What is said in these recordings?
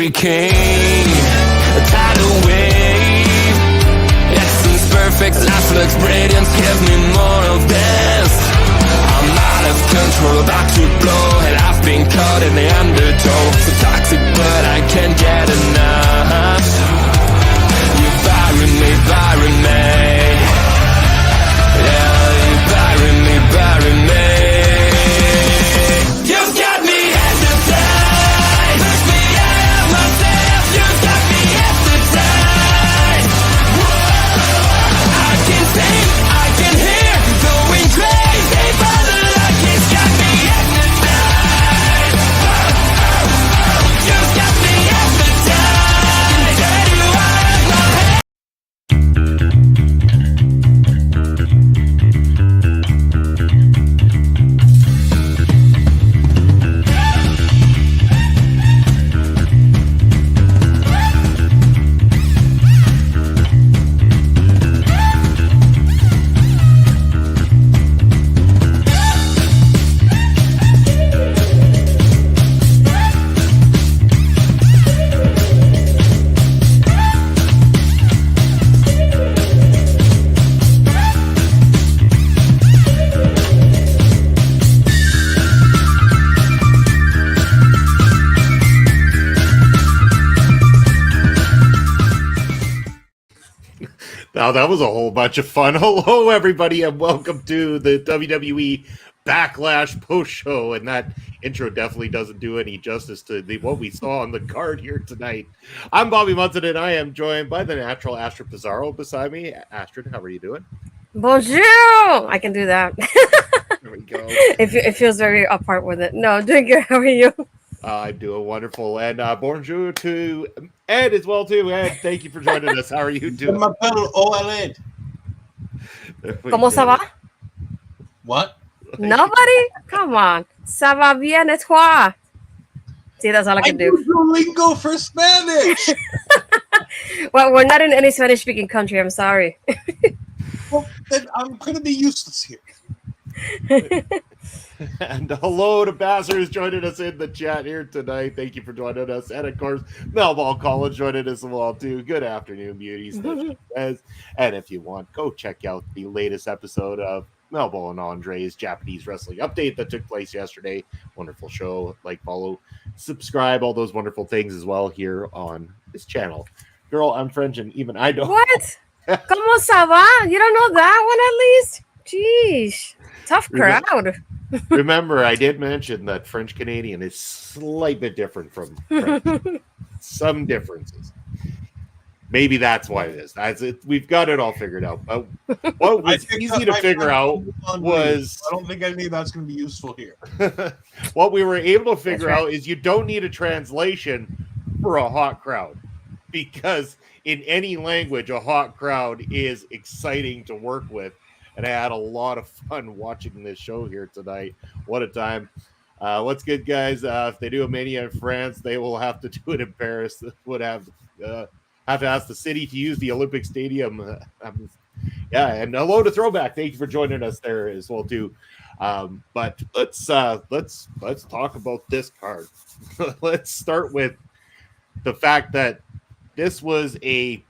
hurricane, a tidal wave. Essence perfect, life looks brilliant. Give me more of this. I'm out of control, about to blow, and I've been caught in the undertow. So toxic, but I can't get enough. You bury me, bury me. Yeah, you bury me, bury me. You've got me hypnotized. Push me out of myself. You've got me hypnotized. I can see, I can hear, going crazy for the luck. It's got me hypnotized. You've got me hypnotized. Get you out of my head. Now that was a whole bunch of fun. Hello, everybody, and welcome to the WWE Backlash post show. And that intro definitely doesn't do any justice to what we saw on the card here tonight. I'm Bobby Munson, and I am joined by the natural Astrid Pizarro beside me. Astrid, how are you doing? Bonjour! I can do that. There we go. It feels very apart with it. No, doing good. How are you? I'm doing wonderful. And bonjour to Ed as well, too. Ed, thank you for joining us. How are you doing? OLED. ¿Cómo se va? What? Nobody? Come on. Ça va bien et toi? See, that's all I can do. use Duolingo for Spanish. Well, we're not in any Spanish-speaking country. I'm sorry. Well, then I'm going to be useless here. And hello to Basser, who's joining us in the chat here tonight. Thank you for joining us. And of course, Melball Collins joining us as well, too. Good afternoon, beauties. And if you want, go check out the latest episode of Melball and Andre's Japanese Wrestling Update that took place yesterday. Wonderful show. Like, follow, subscribe, all those wonderful things as well here on this channel. Girl, I'm French, and even I don't. What? ¿Cómo se va? You don't know that one at least? Jeez. Tough crowd. Remember, I did mention that French Canadian is slight bit different from French. Some differences. Maybe that's why it is. We've got it all figured out. But what was easy to figure out was... I don't think any of that's going to be useful here. What we were able to figure out is you don't need a translation for a hot crowd. Because in any language, a hot crowd is exciting to work with. And I had a lot of fun watching this show here tonight. What a time. What's good, guys? If they do a Mania in France, they will have to do it in Paris. Would have to ask the city to use the Olympic Stadium. Yeah, and hello to Throwback. Thank you for joining us there as well, too. But let's talk about this card. Let's start with the fact that this was a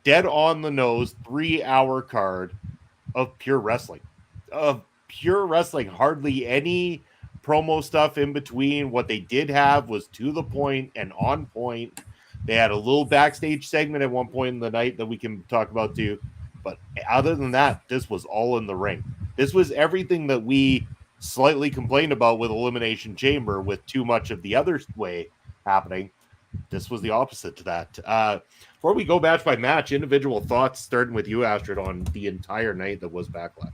dead on the nose 3-hour card of pure wrestling. Hardly any promo stuff in between. What they did have was to the point and on point. They had a little backstage segment at one point in the night that we can talk about too. But other than that, this was all in the ring. This was everything that we slightly complained about with Elimination Chamber with too much of the other way happening. This was the opposite to that. Before we go match by match, individual thoughts, starting with you, Astrid, on the entire night that was Backlash.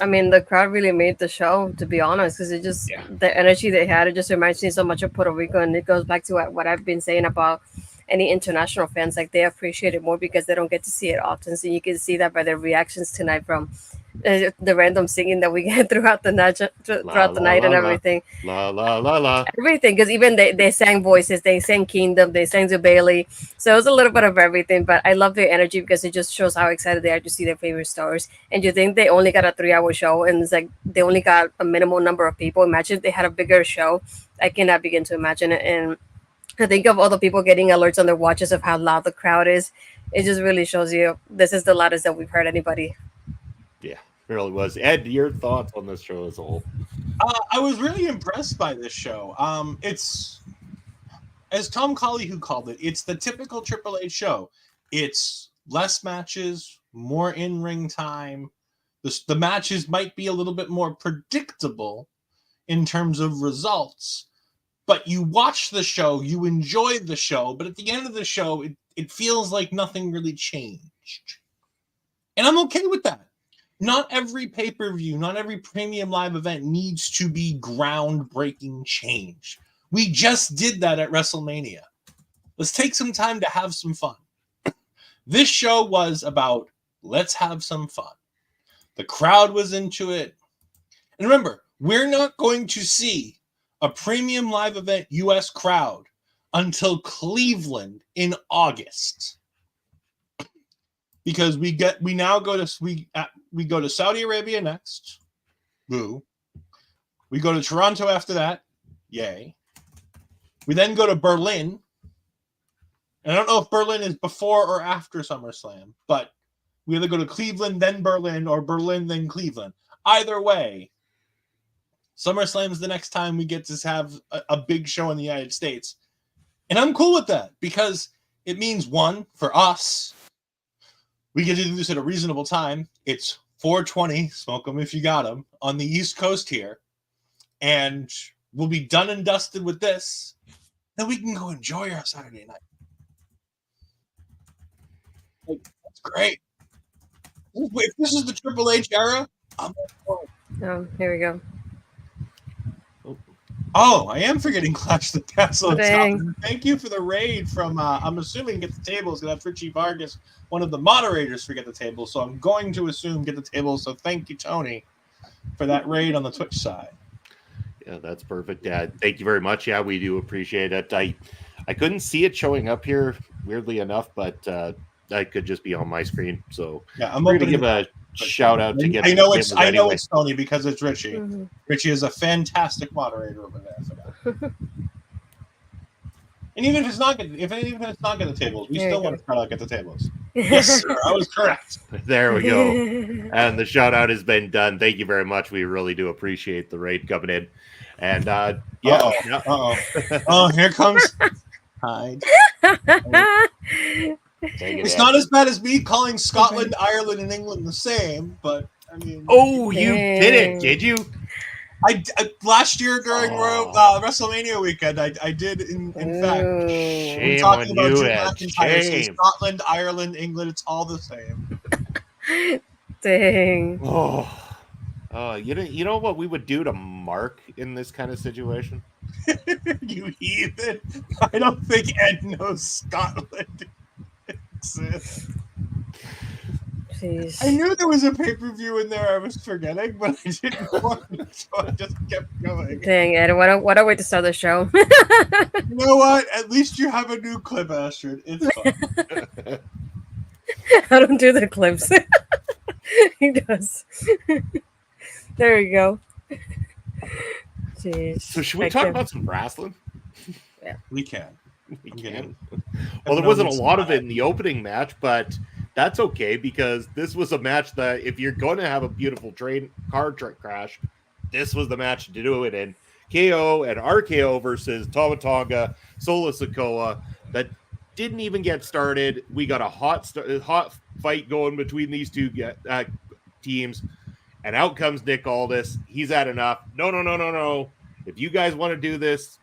I mean, the crowd really made the show, to be honest, because it just, the energy they had, it just reminds me so much of Puerto Rico, and it goes back to what I've been saying about any international fans. Like, they appreciate it more because they don't get to see it often, so you can see that by their reactions tonight from the random singing that we get throughout the night, and everything. Everything, because even they sang Voices, they sang Kingdom, they sang to Bayley, so it was a little bit of everything. But I love their energy because it just shows how excited they are to see their favorite stars. And you think they only got a 3-hour show, and it's like they only got a minimal number of people. Imagine if they had a bigger show. I cannot begin to imagine it. And I think of all the people getting alerts on their watches of how loud the crowd is. It just really shows you this is the loudest that we've heard anybody. Yeah, it really was. Ed, your thoughts on this show as a whole? I was really impressed by this show. It's, as Tom Colley, who called it, it's the typical Triple H show. It's less matches, more in-ring time. The matches might be a little bit more predictable in terms of results, but you watch the show, you enjoy the show, but at the end of the show, it feels like nothing really changed. And I'm okay with that. Not every pay-per-view, not every premium live event needs to be groundbreaking change. We just did that at WrestleMania. Let's take some time to have some fun. This show was about, let's have some fun. The crowd was into it. And remember, we're not going to see a premium live event US crowd until Cleveland in August. Because we go to Saudi Arabia next. Boo. We go to Toronto after that. Yay. We then go to Berlin. And I don't know if Berlin is before or after SummerSlam, but we either go to Cleveland, then Berlin, or Berlin, then Cleveland. Either way, SummerSlam is the next time we get to have a big show in the United States. And I'm cool with that because it means, one, for us, we get to do this at a reasonable time. It's 4:20, smoke them if you got them, on the East Coast here. And we'll be done and dusted with this. Then we can go enjoy our Saturday night. Like, that's great. If this is the Triple H era, I'm Oh, here we go. Oh, I am forgetting Clash the Castle. Dang. Thank you for the raid from, I'm assuming Get the Tables. That's Richie Vargas, one of the moderators for Get the Table. So I'm going to assume Get the Table. So thank you, Tony, for that raid on the Twitch side. Yeah, that's perfect. Yeah, thank you very much. Yeah, we do appreciate it. I couldn't see it showing up here, weirdly enough, but that could just be on my screen. So yeah, I'm going to give a shout out to Get I know it's anyway. It's Tony because it's Richie. Mm-hmm. Richie is a fantastic moderator over there for that. And even if it's not Get the Tables, we still want to shout out Get the Tables. Yes, sir, I was correct. There we go. And the shout out has been done. Thank you very much. We really do appreciate the raid coming in. And yeah. Oh, here comes Hyde. It's not as bad as me calling Scotland, Ireland, and England the same, but I mean. Oh, you did you? I last year during WrestleMania weekend, I did in fact. Shame Talking on about you, Drew Ed. McIntyre, so Shame. Scotland, Ireland, England, it's all the same. Dang. Oh, you know what we would do to Mark in this kind of situation? You heathen! I don't think Ed knows Scotland exists. Jeez. I knew there was a pay-per-view in there I was forgetting, but I didn't want it, so I just kept going. Dang, Ed, what a way to start the show. You know what? At least you have a new clip, Astrid. It's fun. I don't do the clips. He does. There we go. Jeez. So should we talk about some wrestling? Yeah. We can. We can. Well, there wasn't a lot of it in the opening match, but that's okay because this was a match that if you're going to have a beautiful car crash, this was the match to do it in. KO and RKO versus Tama Tonga, Solo Sikoa. That didn't even get started. We got a hot fight going between these two teams, and out comes Nick Aldis. He's had enough. No. If you guys want to do this,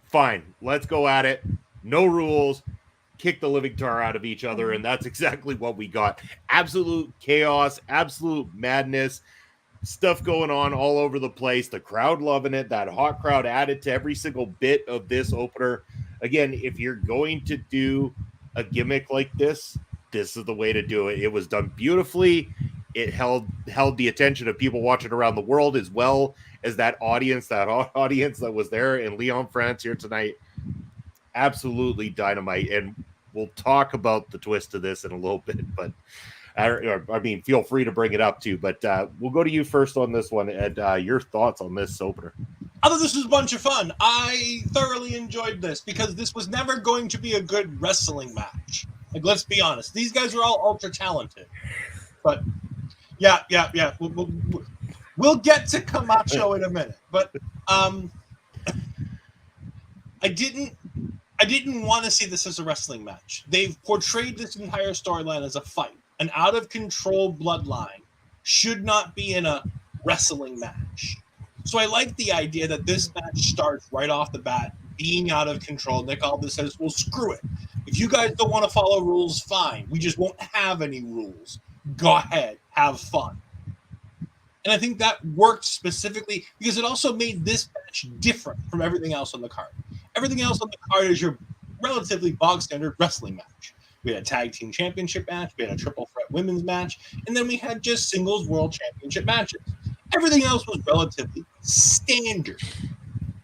fine. Let's go at it. No rules. Kick the living tar out of each other, and that's exactly what we got. Absolute chaos, absolute madness, stuff going on all over the place. The crowd loving it. That hot crowd added to every single bit of this opener. Again, if you're going to do a gimmick like this, this is the way to do it. It was done beautifully. It held the attention of people watching around the world as well as that audience that was there in Lyon, France here tonight. Absolutely dynamite. And we'll talk about the twist of this in a little bit, but I mean, feel free to bring it up too, but we'll go to you first on this one. And your thoughts on this opener. I thought this was a bunch of fun. I thoroughly enjoyed this because this was never going to be a good wrestling match. Like, let's be honest. These guys are all ultra talented. But, yeah. We'll get to Camacho in a minute. But I didn't want to see this as a wrestling match. They've portrayed this entire storyline as a fight. An out-of-control bloodline should not be in a wrestling match. So I like the idea that this match starts right off the bat being out of control. Nick Aldis says, well, screw it. If you guys don't want to follow rules, fine. We just won't have any rules. Go ahead. Have fun. And I think that worked specifically because it also made this match different from everything else on the card. Everything else on the card is your relatively bog-standard wrestling match. We had a tag team championship match. We had a triple threat women's match. And then we had just singles world championship matches. Everything else was relatively standard.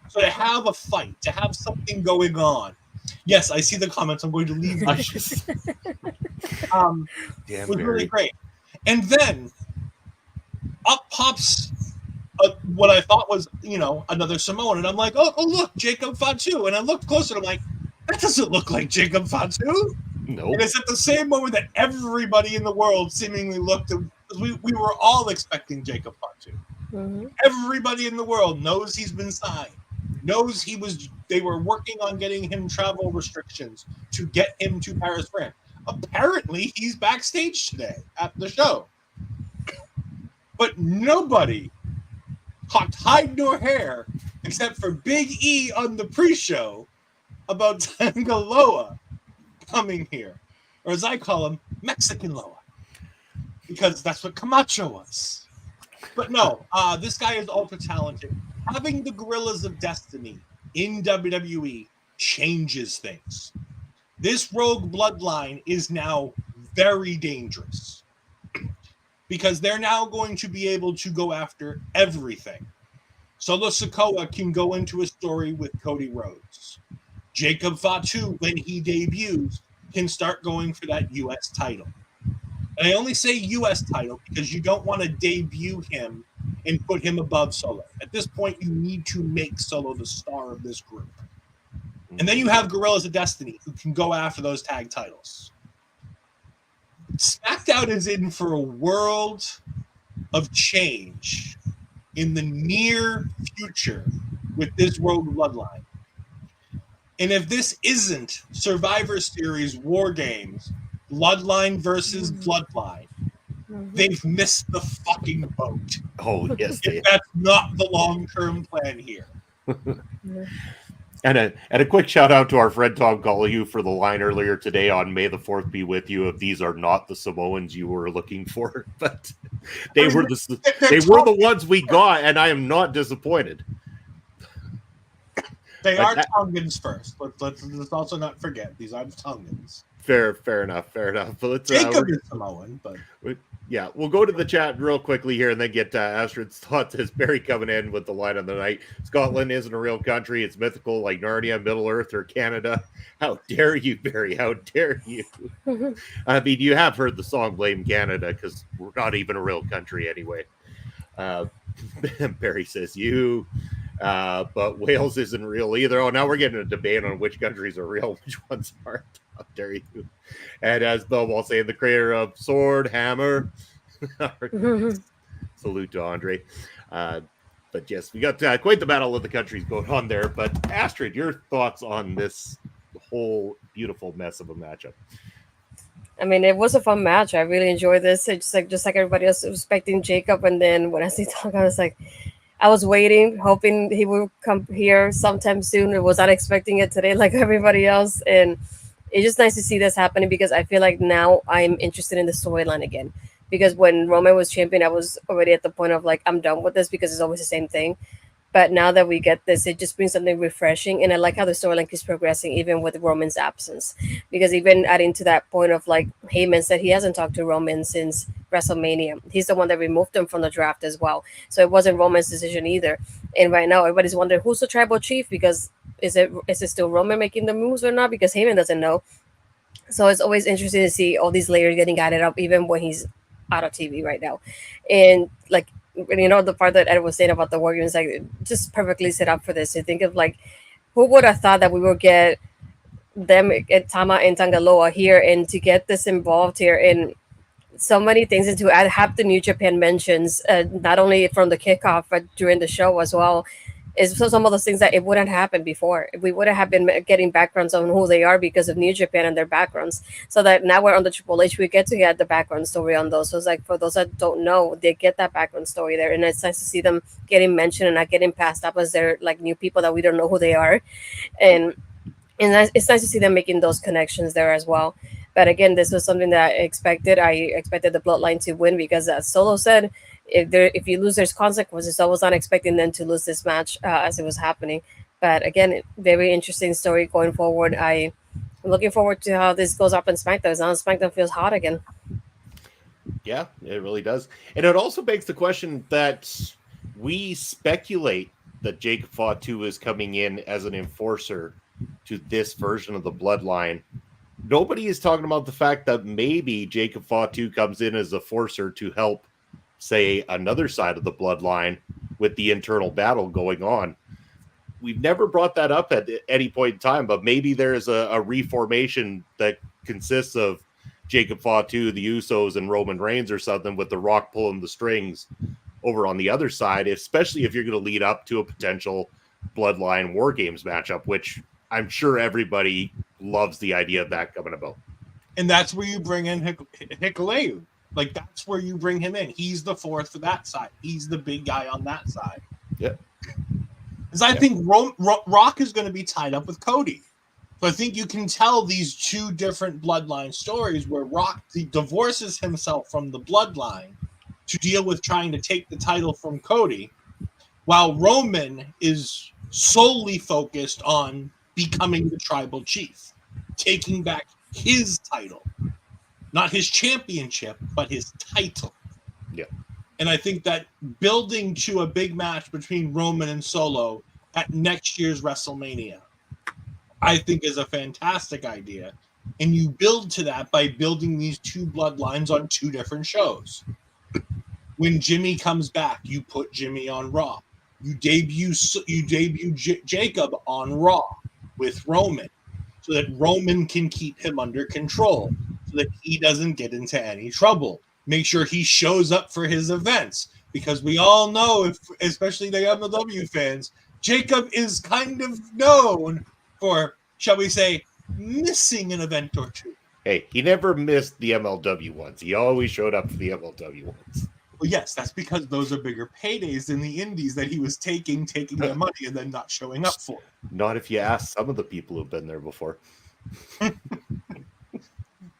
So to have a fight, to have something going on. Yes, I see the comments. I'm going to leave my was really great. And then up pops what I thought was, another Samoan. And I'm like, oh look, Jacob Fatu. And I looked closer and I'm like, that doesn't look like Jacob Fatu. No. And it's at the same moment that everybody in the world seemingly looked at. We were all expecting Jacob Fatu. Mm-hmm. Everybody in the world knows he's been signed, knows they were working on getting him travel restrictions to get him to Paris, France. Apparently, he's backstage today at the show. But nobody talked hide nor hair, except for Big E on the pre-show, about Tangaloa coming here. Or as I call him, Mexican Loa. Because that's what Camacho was. But no, this guy is ultra talented. Having the Gorillas of Destiny in WWE changes things. This rogue bloodline is now very dangerous because they're now going to be able to go after everything. Solo Sikoa can go into a story with Cody Rhodes. Jacob Fatu, when he debuts, can start going for that U.S. title. And I only say U.S. title because you don't want to debut him and put him above Solo. At this point, you need to make Solo the star of this group. And then you have Gorillas of Destiny who can go after those tag titles. SmackDown is in for a world of change in the near future with this rogue bloodline. And if this isn't Survivor Series War Games, Bloodline versus Bloodline, they've missed the fucking boat. Oh, yes. If that's not the long-term plan here. And a quick shout out to our friend Tom Gallagher for the line earlier today on May the 4th be with you if these are not the Samoans you were looking for. But they were the ones we got, and I am not disappointed. They are Tongans first. Let's also not forget these are the Tongans. Fair enough. But let's Jacob is Samoan, but we'll go to the chat real quickly here and then get Astrid's thoughts as Barry coming in with the line of the night. Scotland isn't a real country; it's mythical, like Narnia, Middle Earth, or Canada. How dare you, Barry? How dare you? I mean, you have heard the song "Blame Canada" because we're not even a real country anyway. Barry says you. But Wales isn't real either. Oh, now we're getting a debate on which countries are real, which ones aren't. How dare you? And as Bellball saying, the creator of Sword, Hammer. Salute to Andre. But yes, we got quite the battle of the countries going on there. But Astrid, your thoughts on this whole beautiful mess of a matchup? I mean, it was a fun match. I really enjoyed this. It's just like everybody else was expecting Jacob. And then when I see Tonga, I was like, I was waiting, hoping he would come here sometime soon. I was not expecting it today like everybody else. And it's just nice to see this happening because I feel like now I'm interested in the storyline again. Because when Roman was champion, I was already at the point of like, I'm done with this because it's always the same thing. But now that we get this, it just brings something refreshing. And I like how the storyline keeps progressing, even with Roman's absence. Because even adding to that point of like Heyman said he hasn't talked to Roman since WrestleMania. He's the one that removed him from the draft as well. So it wasn't Roman's decision either. And right now, everybody's wondering who's the tribal chief because is it still Roman making the moves or not? Because Heyman doesn't know. So it's always interesting to see all these layers getting added up, even when he's out of TV right now. And like, the part that Ed was saying about the war games, like, just perfectly set up for this. You think of, like, who would have thought that we would get them, Tama and Tangaloa here, and to get this involved here in so many things, and to have the New Japan mentions, not only from the kickoff but during the show as well, is so some of those things that it wouldn't happen before. We wouldn't have been getting backgrounds on who they are because of New Japan and their backgrounds. So that now we're on the Triple H, we get to get the background story on those. So it's like, for those that don't know, they get that background story there, and it's nice to see them getting mentioned and not getting passed up as they're like new people that we don't know who they are, and it's nice to see them making those connections there as well. But again, this was something that I expected. I expected the Bloodline to win because, as Solo said, if you lose, there's consequences. So I was not expecting them to lose this match as it was happening. But again, very interesting story going forward. I'm looking forward to how this goes up in SmackDown. Now SmackDown feels hot again. Yeah, it really does. And it also begs the question that we speculate that Jacob Fatu is coming in as an enforcer to this version of the Bloodline. Nobody is talking about the fact that maybe Jacob Fatu comes in as a forcer to help, say, another side of the Bloodline with the internal battle going on. We've never brought that up at any point in time, but maybe there's a reformation that consists of Jacob Fatu, the Usos, and Roman Reigns or something, with The Rock pulling the strings over on the other side, especially if you're going to lead up to a potential Bloodline War Games matchup, which I'm sure everybody loves the idea of that coming about. And that's where you bring in Hikuleu. Like, that's where you bring him in. He's the fourth for that side. He's the big guy on that side. Yeah. Because I think Rock is going to be tied up with Cody. So I think you can tell these two different Bloodline stories where Rock divorces himself from the Bloodline to deal with trying to take the title from Cody, while Roman is solely focused on becoming the tribal chief, taking back his title, not his championship, but his title. Yeah. And I think that building to a big match between Roman and Solo at next year's WrestleMania, I think is a fantastic idea. And you build to that by building these two bloodlines on two different shows. When Jimmy comes back, you put Jimmy on Raw. You debut Jacob on Raw with Roman, so that Roman can keep him under control, so that he doesn't get into any trouble. Make sure he shows up for his events, because we all know, especially the MLW fans, Jacob is kind of known for, shall we say, missing an event or two. Hey, he never missed the MLW ones. He always showed up for the MLW ones. Well, yes, that's because those are bigger paydays than the indies that he was taking their money and then not showing up for. Not if you ask some of the people who've been there before.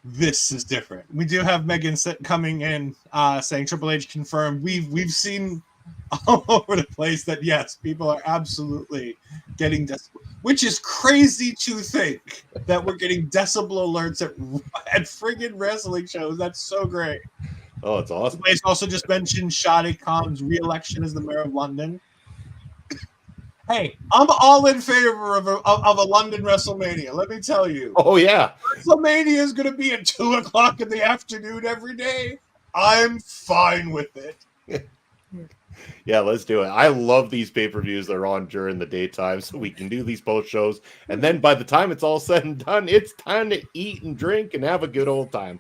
This is different. We do have Megan coming in saying Triple H confirmed. We've seen all over the place that, yes, people are absolutely getting decibel, which is crazy to think that we're getting decibel alerts at friggin' wrestling shows. That's so great. Oh, it's awesome. He's also just mentioned Shadi Khan's re-election as the mayor of London. Hey, I'm all in favor of a London WrestleMania. Let me tell you. Oh, yeah. WrestleMania is going to be at 2:00 in the afternoon every day. I'm fine with it. Yeah, let's do it. I love these pay-per-views that are on during the daytime, so we can do these post shows. And then by the time it's all said and done, it's time to eat and drink and have a good old time.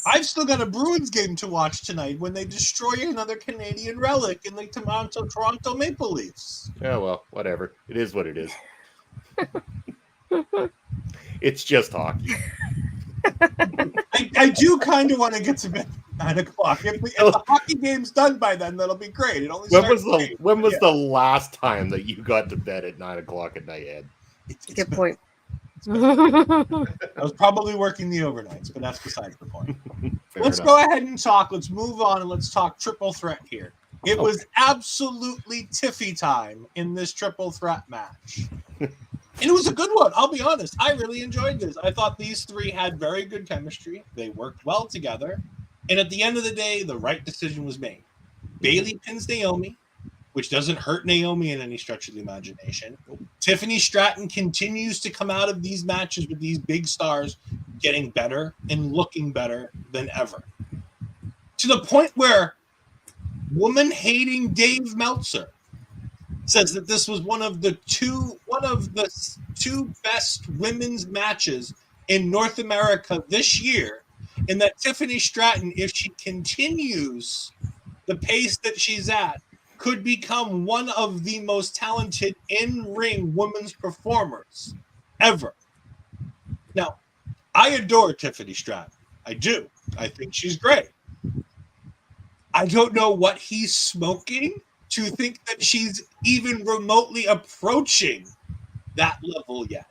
I've still got a Bruins game to watch tonight when they destroy another Canadian relic in the Toronto Maple Leafs. Yeah, well, whatever. It is what it is. It's just hockey. I do kind of want to get to bed at 9:00. If the hockey game's done by then, that'll be great. It only when was the last time that you got to bed at 9:00 at night, Ed? Good point. I was probably working the overnights, but that's besides the point. Let's go ahead and talk. Let's move on and let's talk triple threat here. It was absolutely tiffy time in this triple threat match. And it was a good one. I'll be honest. I really enjoyed this. I thought these three had very good chemistry. They worked well together. And at the end of the day, the right decision was made. Bayley pins Naomi, which doesn't hurt Naomi in any stretch of the imagination. Tiffany Stratton continues to come out of these matches with these big stars getting better and looking better than ever. To the point where woman-hating Dave Meltzer says that this was one of the two best women's matches in North America this year, and that Tiffany Stratton, if she continues the pace that she's at, could become one of the most talented in-ring women's performers ever. Now, I adore Tiffany Stratton. I do. I think she's great. I don't know what he's smoking to think that she's even remotely approaching that level yet.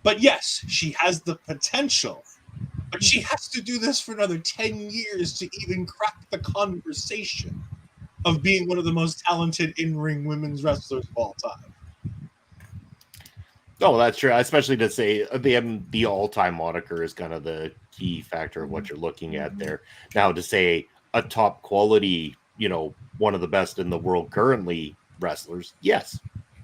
But yes, she has the potential. But she has to do this for another 10 years to even crack the conversation of being one of the most talented in-ring women's wrestlers of all time. No, that's true. Especially to say the all-time moniker is kind of the key factor of what you're looking at there. Now, to say a top quality, one of the best in the world currently wrestlers, yes,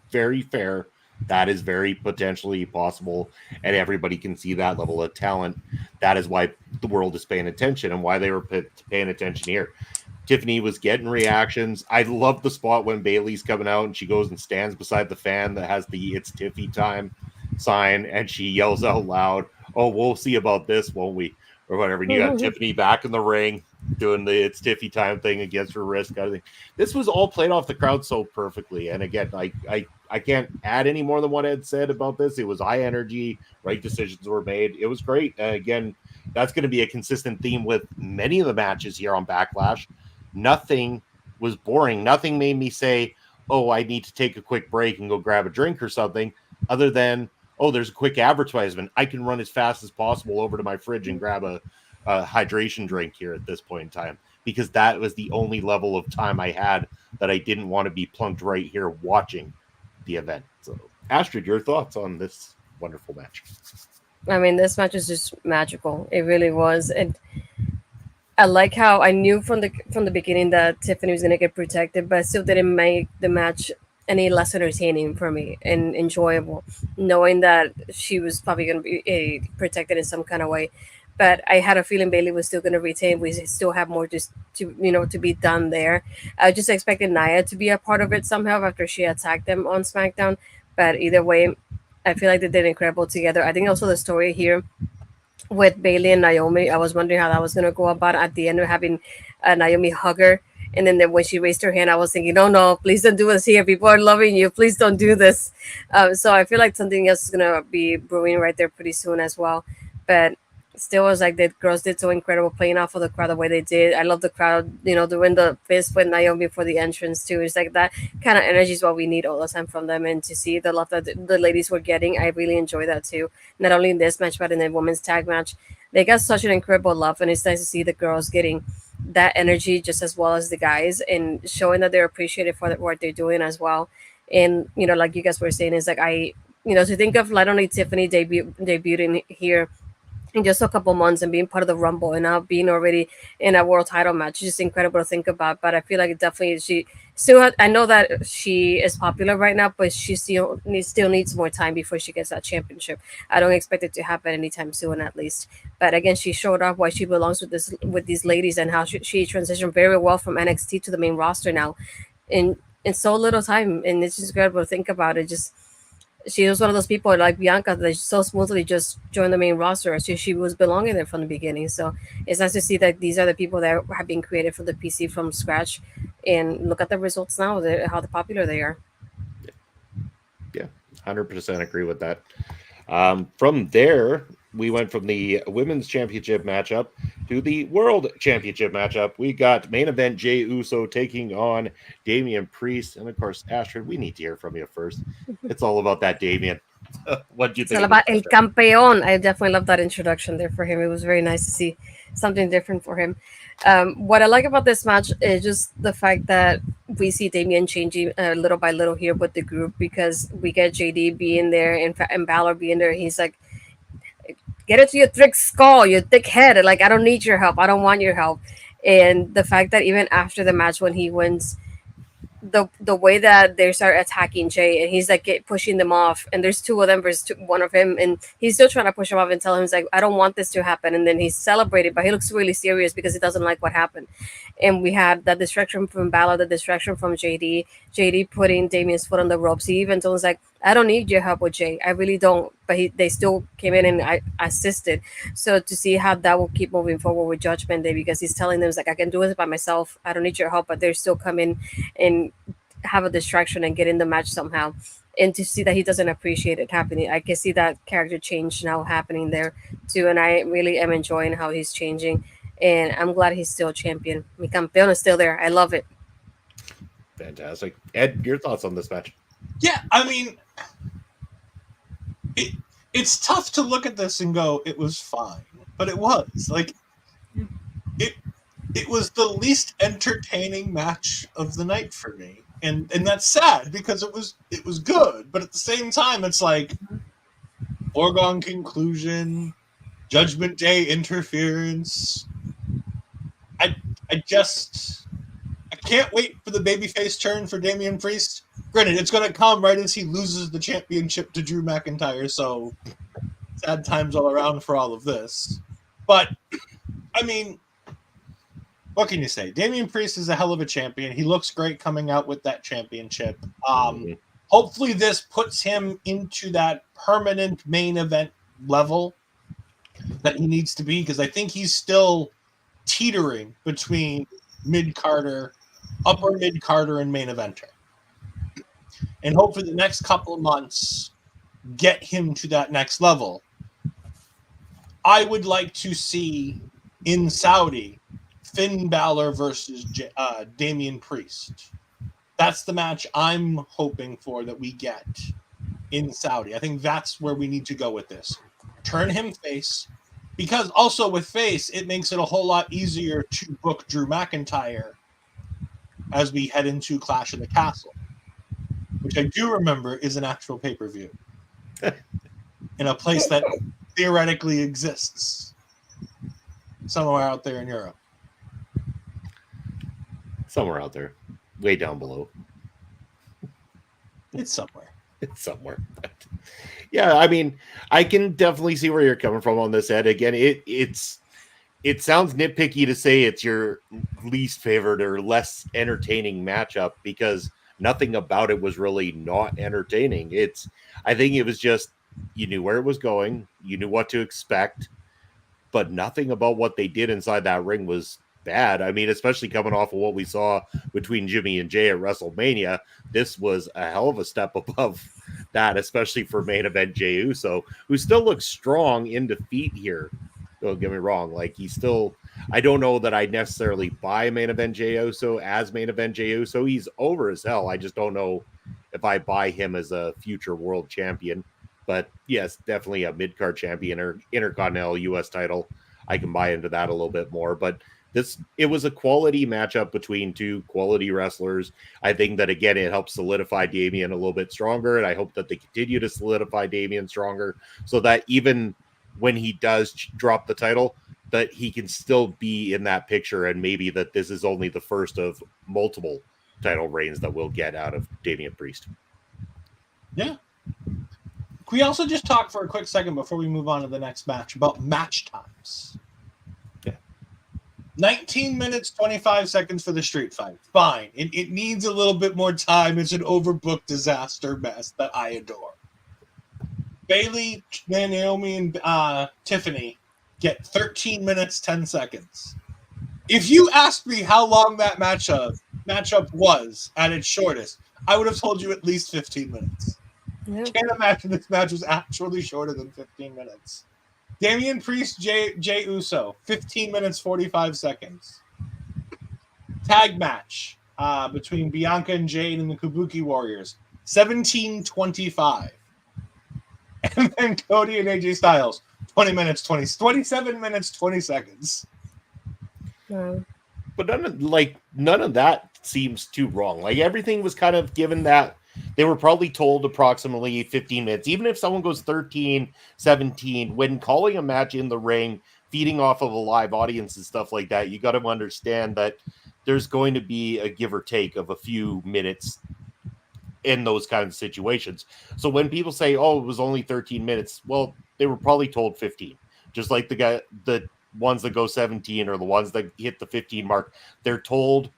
very fair. That is very potentially possible, and everybody can see that level of talent. That is why the world is paying attention and why they were paying attention here. Tiffany was getting reactions. I love the spot when Bayley's coming out and she goes and stands beside the fan that has the "It's Tiffy time" sign, and she yells out loud, "Oh, we'll see about this, won't we?" Or whatever. And you got Tiffany back in the ring doing the "It's Tiffy time" thing against her wrist kind of thing. This was all played off the crowd so perfectly. And again, I can't add any more than what Ed said about this. It was high energy, right decisions were made. It was great. Again, that's going to be a consistent theme with many of the matches here on Backlash. Nothing was boring. Nothing made me say, oh, I need to take a quick break and go grab a drink or something, other than, oh, there's a quick advertisement. I can run as fast as possible over to my fridge and grab a hydration drink here at this point in time, because that was the only level of time I had that I didn't want to be plunked right here watching the event. So, Astrid, your thoughts on this wonderful match? I mean, this match is just magical. It really was. And I like how I knew from the beginning that Tiffany was going to get protected, but I still didn't make the match any less entertaining for me and enjoyable, knowing that she was probably going to be protected in some kind of way. But I had a feeling Bayley was still going to retain. We still have more to be done there. I just expected Nia to be a part of it somehow after she attacked them on SmackDown. But either way, I feel like they did incredible together. I think also the story here with Bayley and Naomi, I was wondering how that was going to go about at the end of having Naomi hug her. And then when she raised her hand, I was thinking, no, please don't do this here. People are loving you. Please don't do this. So I feel like something else is going to be brewing right there pretty soon as well. But still, was like the girls did so incredible playing off of the crowd the way they did. I love the crowd, doing the fist with Naomi for the entrance too. It's like that kind of energy is what we need all the time from them. And to see the love that the ladies were getting, I really enjoy that too. Not only in this match, but in the women's tag match. They got such an incredible love, and it's nice to see the girls getting that energy just as well as the guys, and showing that they're appreciated for the work they're doing as well. And like you guys were saying, is like to think of not only Tiffany debuting here in just a couple months and being part of the Rumble and now being already in a world title match, it's just incredible to think about. But I feel like definitely she still, I know that she is popular right now, but she still needs more time before she gets that championship. I don't expect it to happen anytime soon, at least. But again, she showed off why she belongs with these ladies, and how she transitioned very well from NXT to the main roster now in so little time. And it's just incredible to think about it. Just, she was one of those people like Bianca that so smoothly just joined the main roster. So she was belonging there from the beginning. So it's nice to see that these are the people that have been created for the PC from scratch. And look at the results now, how popular they are. Yeah, 100% agree with that. From there, we went from the women's championship matchup to the world championship matchup. We got main event Jey Uso taking on Damian Priest. And of course, Astrid, we need to hear from you first. It's all about that Damian. What do you think? It's all about El Campeón. I definitely love that introduction there for him. It was very nice to see something different for him. What I like about this match is just the fact that we see Damian changing little by little here with the group, because we get JD being there and Balor being there. He's like, get it to your thick skull, your thick head. Like, I don't need your help. I don't want your help. And the fact that even after the match, when he wins, the way that they start attacking Jay, and he's like pushing them off, and there's two of them versus one of him, and he's still trying to push him off and tell him, he's like, I don't want this to happen. And then he's celebrated, but he looks really serious because he doesn't like what happened. And we had that distraction from Balor, the distraction from JD putting Damian's foot on the ropes. He even told us like, I don't need your help with Jay, I really don't. But they still came in and I assisted. So to see how that will keep moving forward with Judgment Day, because he's telling them like, I can do it by myself, I don't need your help, but they're still coming and have a distraction and get in the match somehow. And to see that he doesn't appreciate it happening, I can see that character change now happening there too. And I really am enjoying how he's changing, and I'm glad he's still champion. Mi campeón is still there. I love it. Fantastic. Ed, your thoughts on this match? Yeah, I mean, it's tough to look at this and go, it was fine, but it was like it was the least entertaining match of the night for me, and that's sad because it was good, but at the same time, it's like foregone conclusion, Judgment Day interference. I can't wait for the babyface turn for Damian Priest. Granted, it's going to come right as he loses the championship to Drew McIntyre, so sad times all around for all of this. But, I mean, what can you say? Damian Priest is a hell of a champion. He looks great coming out with that championship. Hopefully this puts him into that permanent main event level that he needs to be, because I think he's still teetering between mid-carder, upper mid-carder, and main eventer. And hope for the next couple of months get him to that next level. I would like to see in Saudi Finn Balor versus Damian Priest. That's the match I'm hoping for that we get in Saudi. I think that's where we need to go with this. Turn him face, because also with face, it makes it a whole lot easier to book Drew McIntyre as we head into Clash of the Castle, which I do remember is an actual pay-per-view in a place that theoretically exists somewhere out there in Europe. Somewhere out there, way down below. It's somewhere. It's somewhere. Yeah, I mean, I can definitely see where you're coming from on this, Ed. Again, it sounds nitpicky to say it's your least favorite or less entertaining matchup, because nothing about it was really not entertaining. I think it was just, you knew where it was going, you knew what to expect, but nothing about what they did inside that ring was bad. I mean, especially coming off of what we saw between Jimmy and Jay at WrestleMania, this was a hell of a step above that, especially for main event Jey Uso, who still looks strong in defeat here. Don't get me wrong. Like, he's still, I don't know that I necessarily buy main event Jey Uso as main event Jey Uso. He's over as hell. I just don't know if I buy him as a future world champion. But yes, definitely a mid-card champion or Intercontinental US title. I can buy into that a little bit more. But it was a quality matchup between two quality wrestlers. I think that, again, it helps solidify Damian a little bit stronger, and I hope that they continue to solidify Damian stronger so that even when he does drop the title, that he can still be in that picture, and maybe that this is only the first of multiple title reigns that we'll get out of Damian Priest. Yeah. Can we also just talk for a quick second before we move on to the next match about match times? 19 minutes, 25 seconds for the street fight. Fine. It needs a little bit more time. It's an overbooked disaster mess that I adore. Bayley, Naomi, and Tiffany get 13 minutes, 10 seconds. If you asked me how long that matchup was at its shortest, I would have told you at least 15 minutes. Yeah. Can't imagine this match was actually shorter than 15 minutes. Damian Priest, Jey Uso, 15 minutes, 45 seconds. Tag match between Bianca and Jade and the Kabuki Warriors, 17:25. And then Cody and AJ Styles, 27 minutes, 20 seconds. But none of that seems too wrong. Like, everything was kind of given that they were probably told approximately 15 minutes. Even if someone goes 13, 17, when calling a match in the ring, feeding off of a live audience and stuff like that, you got to understand that there's going to be a give or take of a few minutes in those kinds of situations. So when people say, oh, it was only 13 minutes, well, they were probably told 15. Just like the ones that go 17 or the ones that hit the 15 mark, they're told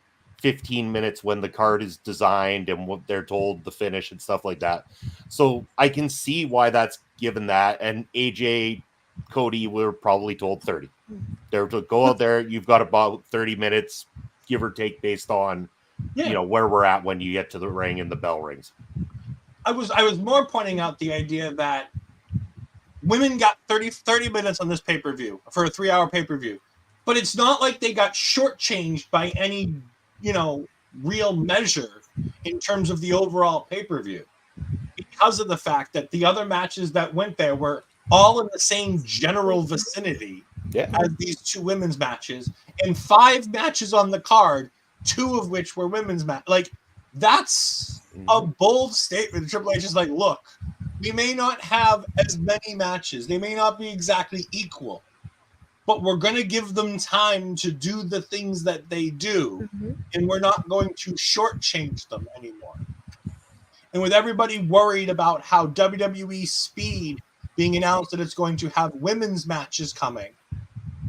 15 minutes when the card is designed and what they're told the finish and stuff like that. So I can see why that's given that. And AJ, Cody were probably told 30. They're to go out there. You've got about 30 minutes, give or take, based on where we're at when you get to the ring and the bell rings. I was more pointing out the idea that women got 30 minutes on this pay-per-view for a 3-hour pay-per-view, but it's not like they got shortchanged by any real measure in terms of the overall pay-per-view, because of the fact that the other matches that went there were all in the same general vicinity as these two women's matches, and 5 matches on the card, 2 of which were women's match. Like, that's a bold statement. Triple H is like, look, we may not have as many matches. They may not be exactly equal, but we're going to give them time to do the things that they do, and we're not going to shortchange them anymore. And with everybody worried about how WWE Speed being announced that it's going to have women's matches coming,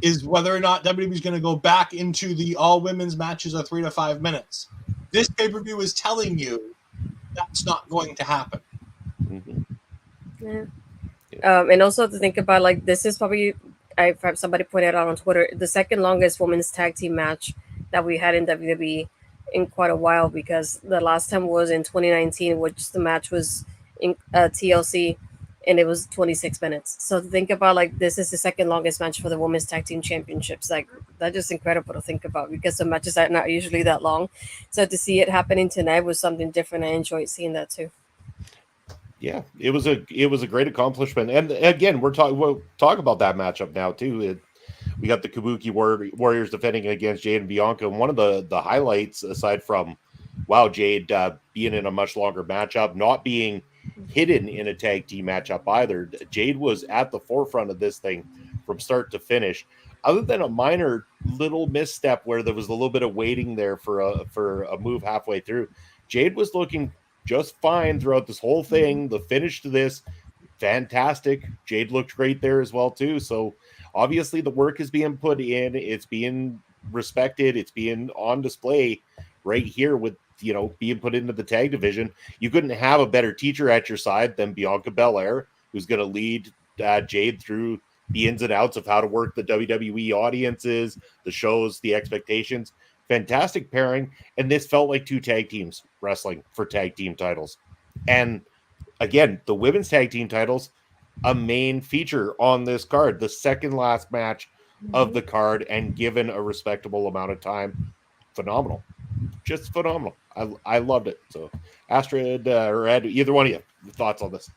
is whether or not WWE is going to go back into the all women's matches of 3 to 5 minutes. This pay-per-view is telling you that's not going to happen. And also to think about, like, this is probably, somebody pointed out on Twitter, the second longest women's tag team match that we had in WWE in quite a while, because the last time was in 2019, which the match was in TLC, and it was 26 minutes. So to think about, like, this is the second longest match for the women's tag team championships. Like, that's just incredible to think about, because the matches are not usually that long. So to see it happening tonight was something different. I enjoyed seeing that too. Yeah, it was a great accomplishment. And again, we'll talk about that matchup now too. We got the Kabuki Warriors defending against Jade and Bianca. And one of the highlights, aside from, wow, Jade being in a much longer matchup, not being hidden in a tag team matchup either. Jade was at the forefront of this thing from start to finish. Other than a minor little misstep where there was a little bit of waiting there for a move halfway through, Jade was looking just fine throughout this whole thing. The finish to this, fantastic. Jade looked great there as well too. So obviously the work is being put in. It's being respected. It's being on display right here with, being put into the tag division. You couldn't have a better teacher at your side than Bianca Belair, who's going to lead Jade through the ins and outs of how to work the WWE audiences, the shows, the expectations. Fantastic pairing. And this felt like 2 tag teams wrestling for tag team titles. And again, the women's tag team titles, a main feature on this card, the second last match of the card, and given a respectable amount of time. Phenomenal. Just phenomenal. I loved it. So Astrid or Ed, either one of you, thoughts on this?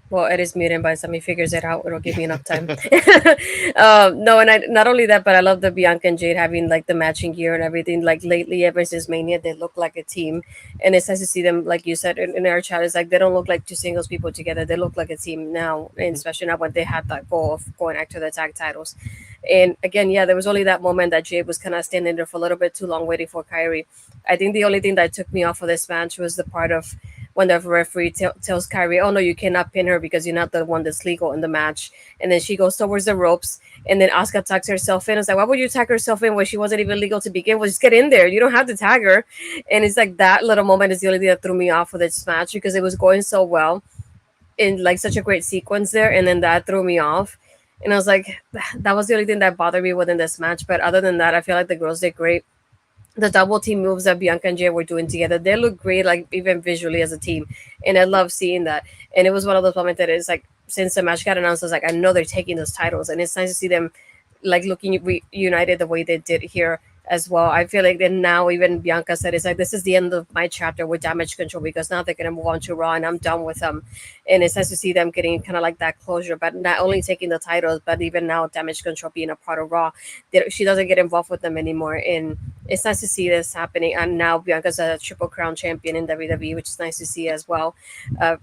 Well, Ed is muted, by the time he figures it out, it'll give me enough time. No, and not only that, but I love the Bianca and Jade having, like, the matching gear and everything. Like, lately, ever since Mania, they look like a team. And it's nice to see them, like you said, in our chat, it's like they don't look like 2 singles people together. They look like a team now, and especially now when they had that goal of going after the tag titles. And again, there was only that moment that Jade was kind of standing there for a little bit too long waiting for Kairi. I think the only thing that took me off of this match was the part of when the referee tells Kairi, oh, no, you cannot pin her because you're not the one that's legal in the match. And then she goes towards the ropes, and then Asuka tags herself in. It's like, why would you tag herself in when she wasn't even legal to begin with? Just get in there. You don't have to tag her. And it's like that little moment is the only thing that threw me off of this match, because it was going so well in, like, such a great sequence there. And then that threw me off. And I was like, that was the only thing that bothered me within this match. But other than that, I feel like the girls did great. The double team moves that Bianca and Jay were doing together, they look great, like, even visually as a team. And I love seeing that. And it was one of those moments that is like, since the match got announced, I was like, I know they're taking those titles. And it's nice to see them, like, looking reunited the way they did here as well. I feel like then now even Bianca said, it's like, this is the end of my chapter with Damage Control, because now they're going to move on to Raw and I'm done with them. And it's nice to see them getting kind of like that closure, but not only taking the titles, but even now Damage Control being a part of Raw, she doesn't get involved with them anymore. And it's nice to see this happening. And now Bianca's a Triple Crown champion in WWE, which is nice to see as well,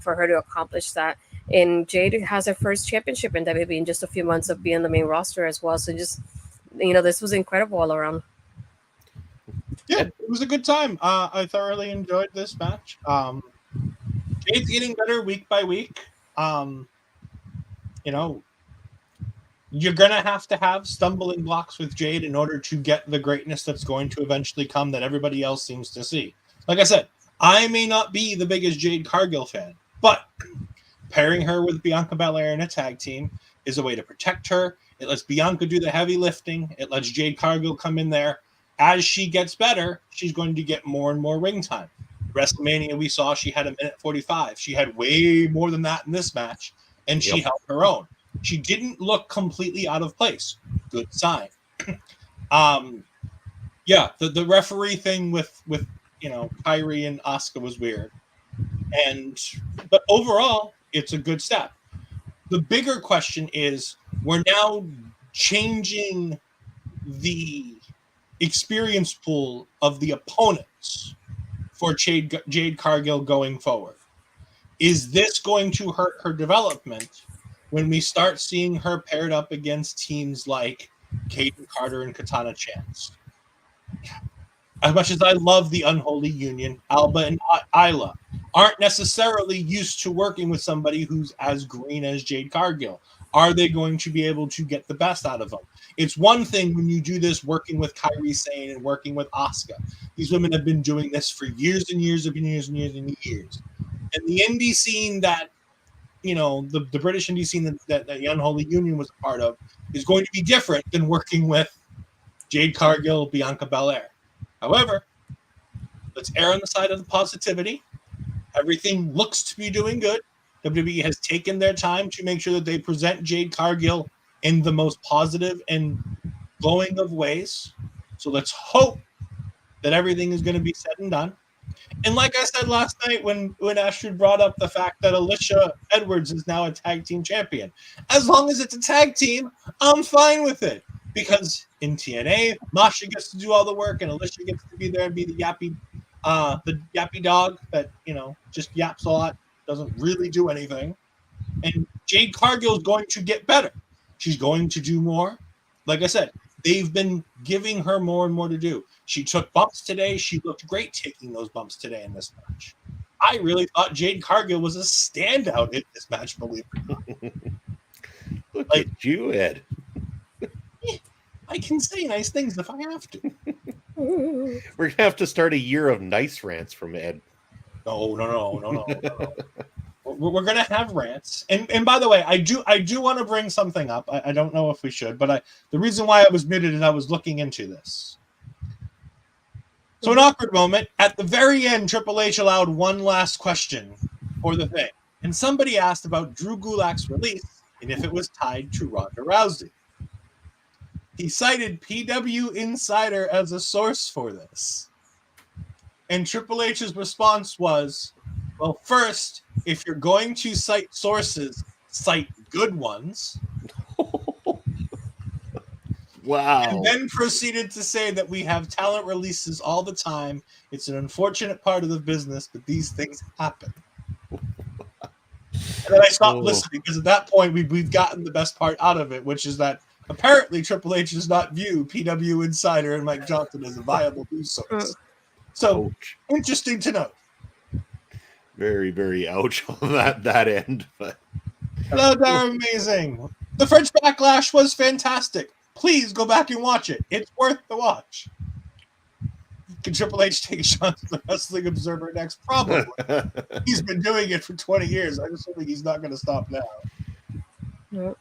for her to accomplish that. And Jade has her first championship in WWE in just a few months of being the main roster as well. So just, this was incredible all around. Yeah, it was a good time. I thoroughly enjoyed this match. Jade's getting better week by week. You know, you're going to have stumbling blocks with Jade in order to get the greatness that's going to eventually come that everybody else seems to see. Like I said, I may not be the biggest Jade Cargill fan, but pairing her with Bianca Belair in a tag team is a way to protect her. It lets Bianca do the heavy lifting. It lets Jade Cargill come in there. As she gets better, she's going to get more and more ring time. WrestleMania, we saw she had 1:45. She had way more than that in this match, and she held her own. She didn't look completely out of place. Good sign. Yeah, the referee thing with Kairi and Asuka was weird. But overall, it's a good step. The bigger question is we're now changing the experience pool of the opponents for Jade Cargill going forward. Is this going to hurt her development when we start seeing her paired up against teams like Kaden Carter and Katana Chance? As much as I love the Unholy Union, Alba and Isla aren't necessarily used to working with somebody who's as green as Jade Cargill. Are they going to be able to get the best out of them? It's one thing when you do this working with Kairi Sane and working with Asuka. These women have been doing this for years and years and years and years and years. And the indie scene that, the British indie scene that the Unholy Union was a part of is going to be different than working with Jade Cargill, Bianca Belair. However, let's err on the side of the positivity. Everything looks to be doing good. WWE has taken their time to make sure that they present Jade Cargill in the most positive and glowing of ways. So let's hope that everything is going to be said and done. And like I said last night when Astrid brought up the fact that Alicia Edwards is now a tag team champion, as long as it's a tag team, I'm fine with it. Because in TNA, Masha gets to do all the work and Alicia gets to be there and be the yappy dog that, just yaps a lot, doesn't really do anything. And Jade Cargill is going to get better. She's going to do more. Like I said, they've been giving her more and more to do. She took bumps today. She looked great taking those bumps today in this match. I really thought Jade Cargill was a standout in this match, believe it or not. Look at you, Ed. I can say nice things if I have to. We're going to have to start a year of nice rants from Ed. No. We're going to have rants. And by the way, I do want to bring something up. I don't know if we should, but the reason why I was muted is I was looking into this. So an awkward moment. At the very end, Triple H allowed one last question for the thing. And somebody asked about Drew Gulak's release and if it was tied to Ronda Rousey. He cited PW Insider as a source for this. And Triple H's response was, well, first, if you're going to cite sources, cite good ones. Wow. And then proceeded to say that we have talent releases all the time. It's an unfortunate part of the business, but these things happen. And then I stopped listening because at that point we've gotten the best part out of it, which is that apparently Triple H does not view PW Insider and Mike Johnson as a viable news source. So, interesting to know. Very, very ouch on that end. But they're amazing. The French Backlash was fantastic. Please go back and watch it. It's worth the watch. Can Triple H take a shot at the Wrestling Observer next? Probably. He's been doing it for 20 years. I just don't think he's not going to stop now. Nope.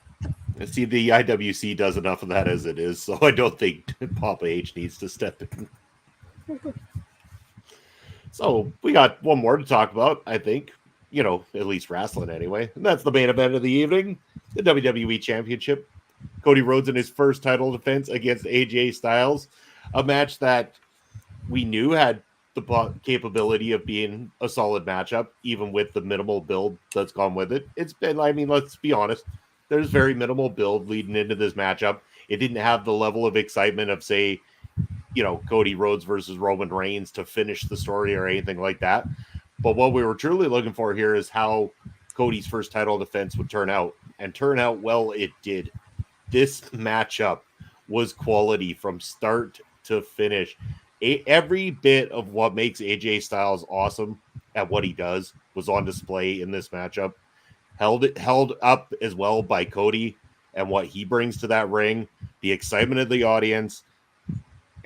See, the IWC does enough of that as it is, so I don't think Papa H needs to step in. So we got one more to talk about, I think. At least wrestling anyway. And that's the main event of the evening, the WWE Championship. Cody Rhodes in his first title defense against AJ Styles. A match that we knew had the capability of being a solid matchup, even with the minimal build that's gone with it. It's been, let's be honest, there's very minimal build leading into this matchup. It didn't have the level of excitement of, say, Cody Rhodes versus Roman Reigns to finish the story or anything like that. But what we were truly looking for here is how Cody's first title defense would turn out. And turn out well it did. This matchup was quality from start to finish. every bit of what makes AJ Styles awesome at what he does was on display in this matchup. Held up as well by Cody and what he brings to that ring, the excitement of the audience.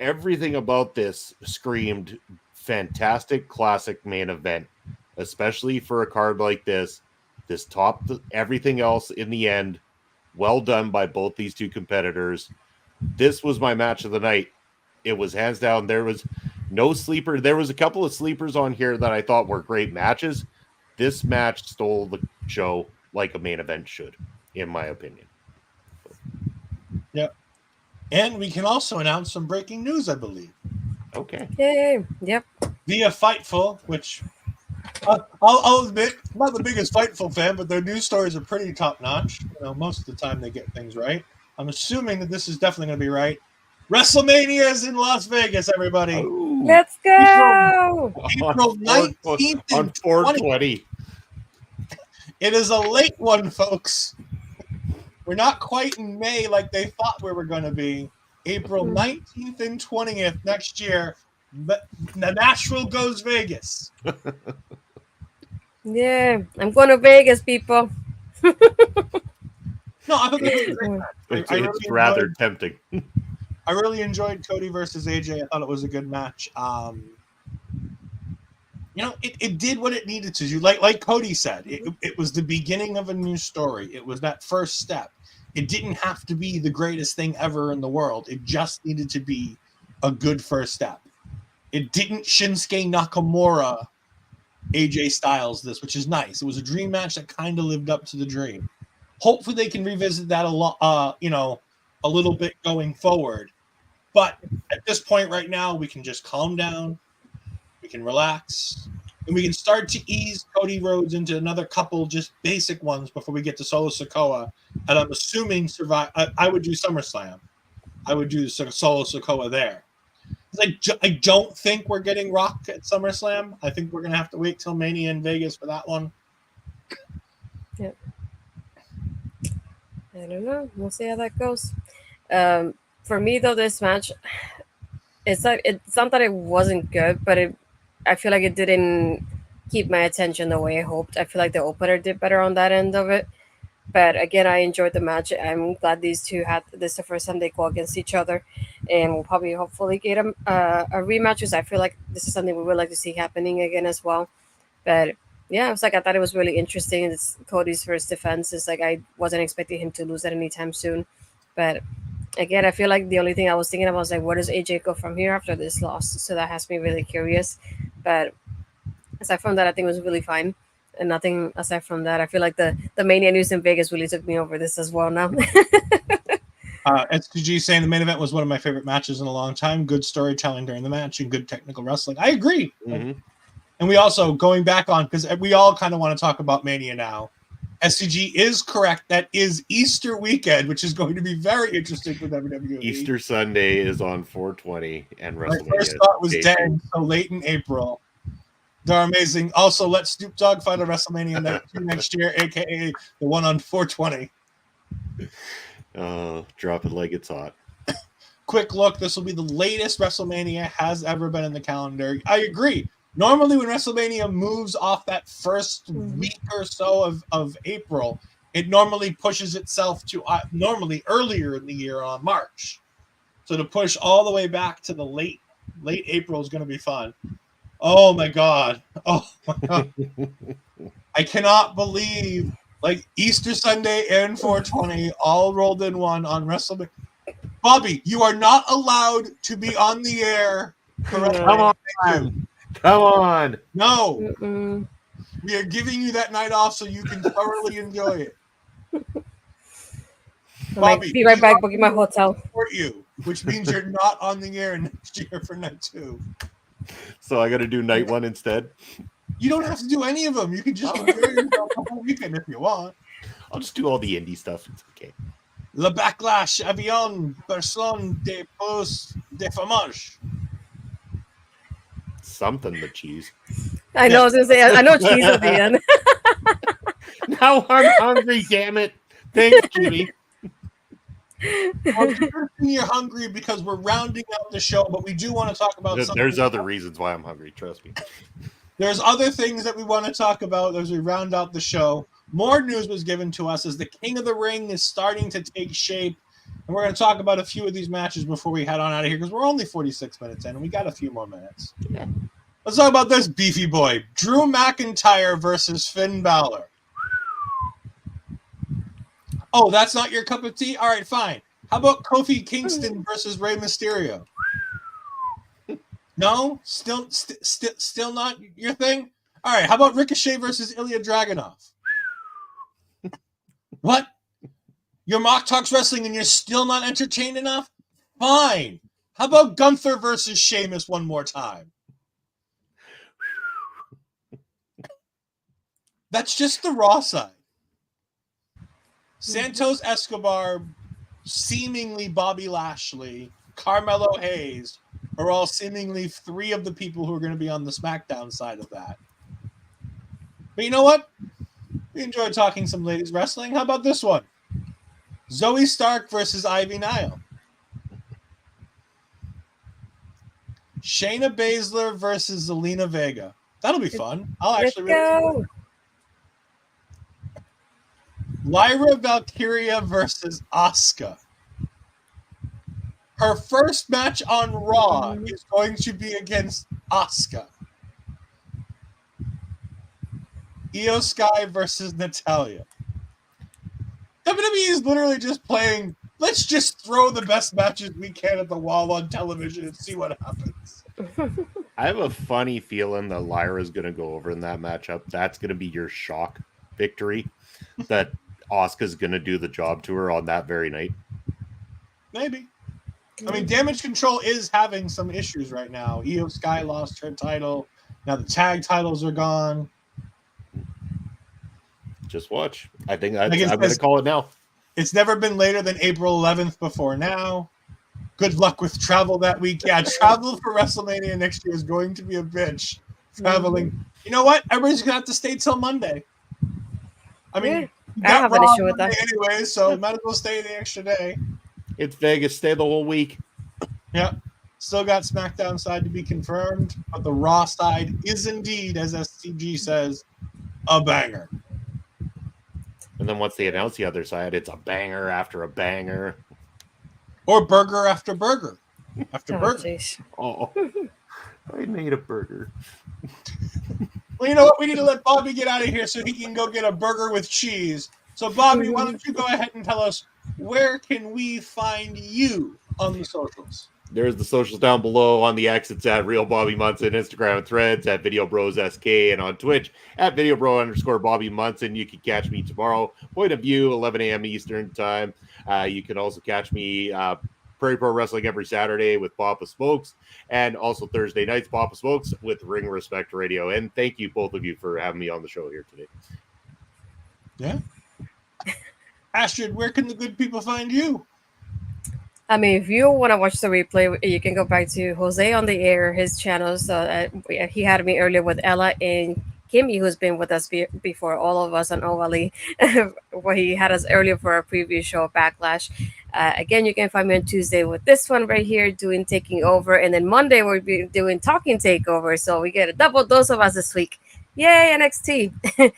Everything about this screamed fantastic classic main event, especially for a card like this. This topped everything else in the end. Well done by both these two competitors. This was my match of the night. It was hands down. There was no sleeper. There was a couple of sleepers on here that I thought were great matches. This match stole the show like a main event should, in my opinion. Yep. And we can also announce some breaking news, I believe. Okay. Yay. Yep. Via Fightful, which I'll admit, I'm not the biggest Fightful fan, but their news stories are pretty top-notch. Most of the time they get things right. I'm assuming that this is definitely going to be right. WrestleMania is in Las Vegas, everybody. Ooh. Let's go. April 19th on 420. It is a late one, folks. We're not quite in May like they thought we were going to be. April 19th and 20th next year. But Nashville goes Vegas. Yeah, I'm going to Vegas, people. No, I thought that was a great match. It's rather tempting. I really enjoyed Cody versus AJ. I thought it was a good match. It did what it needed to do. Like Cody said, it was the beginning of a new story. It was that first step. It didn't have to be the greatest thing ever in the world. It just needed to be a good first step. It didn't Shinsuke Nakamura AJ Styles this, which is nice. It was a dream match that kind of lived up to the dream. Hopefully they can revisit that a little bit going forward. But at this point right now, we can just calm down. We can relax. And we can start to ease Cody Rhodes into another couple just basic ones before we get to Solo Sikoa. And I'm assuming I would do SummerSlam. I would do Solo Sikoa there. I don't think we're getting Rock at SummerSlam. I think we're going to have to wait till Mania in Vegas for that one. Yep. I don't know. We'll see how that goes. For me, though, this match, it's not that it wasn't good, but I feel like it didn't keep my attention the way I hoped. I feel like the opener did better on that end of it. But again, I enjoyed the match. I'm glad these two had this the first time they go against each other, and we'll probably hopefully get a rematch. Because I feel like this is something we would like to see happening again as well. But yeah, I thought it was really interesting. It's Cody's first defense. It's like I wasn't expecting him to lose at any time soon. But again, I feel like the only thing I was thinking about was like, where does AJ go from here after this loss? So that has me really curious. But aside from that, I think it was really fine. And nothing aside from that. I feel like the Mania news in Vegas really took me over this as well now. STG saying the main event was one of my favorite matches in a long time. Good storytelling during the match and good technical wrestling. I agree. Mm-hmm. And we also, going back on, because we all kind of want to talk about Mania now, STG is correct. That is Easter weekend, which is going to be very interesting for WWE. Easter Sunday is on 420 and WrestleMania. My first thought was, dang, so late in April. They're amazing. Also, let Snoop Dogg fight a WrestleMania next year, a.k.a. the one on 420. Drop it like it's hot. Quick look. This will be the latest WrestleMania has ever been in the calendar. I agree. Normally, when WrestleMania moves off that first week or so of April, it normally pushes itself to normally earlier in the year on March. So to push all the way back to the late April is going to be fun. Oh my God. Oh my God. I cannot believe Easter Sunday and 420 all rolled in one on WrestleMania. Bobby, you are not allowed to be on the air. Come on. Come on. No. Mm-mm. We are giving you that night off so you can thoroughly enjoy it. Bobby, be right back, booking my hotel. Support you, which means you're not on the air next year for night 2. So I got to do night 1 instead? You don't have to do any of them. You can just enjoy yourself the whole weekend if you want. I'll just do all the indie stuff. It's okay. Le Backlash, Avion, Personne de Post de Fromage. Something but cheese. I know. I was gonna say. I know cheese at the end. Now I'm hungry. Damn it! Thanks, Judy. Well, you're hungry because we're rounding out the show, but we do want to talk about something. There's other reasons why I'm hungry, trust me. There's other things that we want to talk about as we round out the show. More news was given to us as the King of the Ring is starting to take shape. And we're going to talk about a few of these matches before we head on out of here because we're only 46 minutes in and we got a few more minutes. Yeah. Let's talk about this beefy boy. Drew McIntyre versus Finn Balor. Oh, that's not your cup of tea? All right, fine. How about Kofi Kingston versus Rey Mysterio? No? Still not your thing? All right, how about Ricochet versus Ilya Dragunov? What? Your mock talks wrestling and you're still not entertained enough? Fine. How about Gunther versus Sheamus one more time? That's just the Raw side. Santos Escobar, seemingly Bobby Lashley, Carmelo Hayes are all seemingly three of the people who are going to be on the SmackDown side of that. But you know what? We enjoy talking some ladies wrestling. How about this one? Zoe Stark versus Ivy Nile. Shayna Baszler versus Zelina Vega. That'll be fun. I'll actually really Lyra Valkyria versus Asuka. Her first match on Raw is going to be against Asuka. Io Sky versus Natalya. WWE is literally just playing, let's just throw the best matches we can at the wall on television and see what happens. I have a funny feeling that Lyra's going to go over in that matchup. That's going to be your shock victory. That Asuka's going to do the job to her on that very night. Maybe. I mean, Damage Control is having some issues right now. Io Sky lost her title. Now the tag titles are gone. Just watch. I think I'm going to call it now. It's never been later than April 11th before now. Good luck with travel that week. Yeah, travel for WrestleMania next year is going to be a bitch. Traveling. You know what? Everybody's going to have to stay till Monday. I mean, I have an issue with that. Anyway, so might as well stay the extra day. It's Vegas. Stay the whole week. Yep. Still got SmackDown side to be confirmed, but the Raw side is indeed, as SCG says, a banger. And then once they announce the other side, it's a banger after a banger. Or burger after burger. After burger. Geez. Oh, I made a burger. Well, you know what? We need to let Bobby get out of here so he can go get a burger with cheese. So, Bobby, why don't you go ahead and tell us where can we find you on the socials? There's the socials down below. On the X, it's at Real Bobby Munson, Instagram and Threads at Video Bros SK, and on Twitch at @VideoBro_Bobby Munson. You can catch me tomorrow, point of view, 11 a.m. Eastern time. You can also catch me Prairie Pro Wrestling every Saturday with Papa Smokes, and also Thursday nights Papa Smokes with Ring Respect Radio. And thank you, both of you, for having me on the show here today. Yeah. Astrid, where can the good people find you? I mean, if you want to watch the replay, you can go back to Jose on the Air, his channels. He had me earlier with Ella and Kimmy, who's been with us before, all of us on OLE, where he had us earlier for our previous show, Backlash. Again, you can find me on Tuesday with this one right here, doing Taking Over. And then Monday, we'll be doing Talking Takeover. So we get a double dose of us this week. Yay, NXT.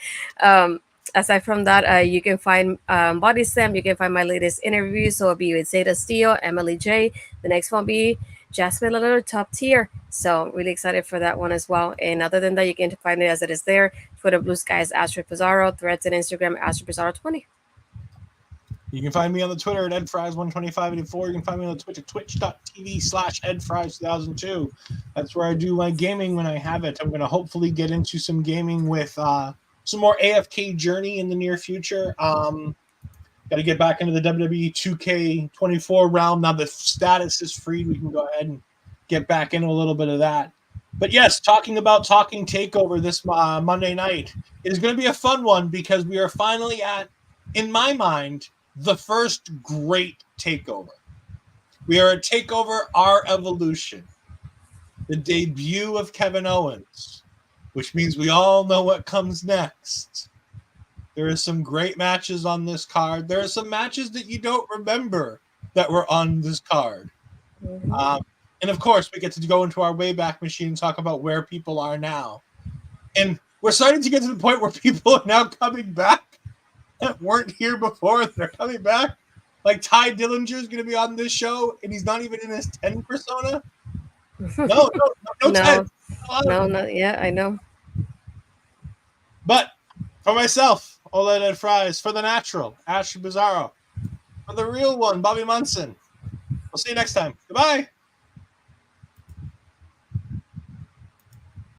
Aside from that, you can find Body Slam. You can find my latest interview. So it'll be with Zeta Steele, Emily J. The next one will be Jasmine Lillard, Top Tier. So really excited for that one as well. And other than that, you can find it as it is there. Twitter, Blue Skies, Astrid Pizarro. Threads and Instagram, Astrid Pizarro 20. You can find me on the Twitter at EdFries12584. You can find me on the Twitch at twitch.tv/EdFries2002. That's where I do my gaming when I have it. I'm going to hopefully get into some gaming with some more AFK Journey in the near future. Got to get back into the WWE 2K24 realm. Now the status is free. We can go ahead and get back into a little bit of that. But yes, talking about Talking Takeover this Monday night is going to be a fun one because we are finally at, in my mind, the first great takeover. We are at Takeover Our Evolution, the debut of Kevin Owens, which means we all know what comes next. There are some great matches on this card. There are some matches that you don't remember that were on this card. And of course, we get to go into our Wayback Machine and talk about where people are now. And we're starting to get to the point where people are now coming back that weren't here before. They're coming back. Like Ty Dillinger is going to be on this show, and he's not even in his 10 persona. No 10. No, yeah, I know. But for myself, Ole Ed Fries, for the natural, Astrid Pizarro, for the real one, Bobby Munson. We'll see you next time. Goodbye.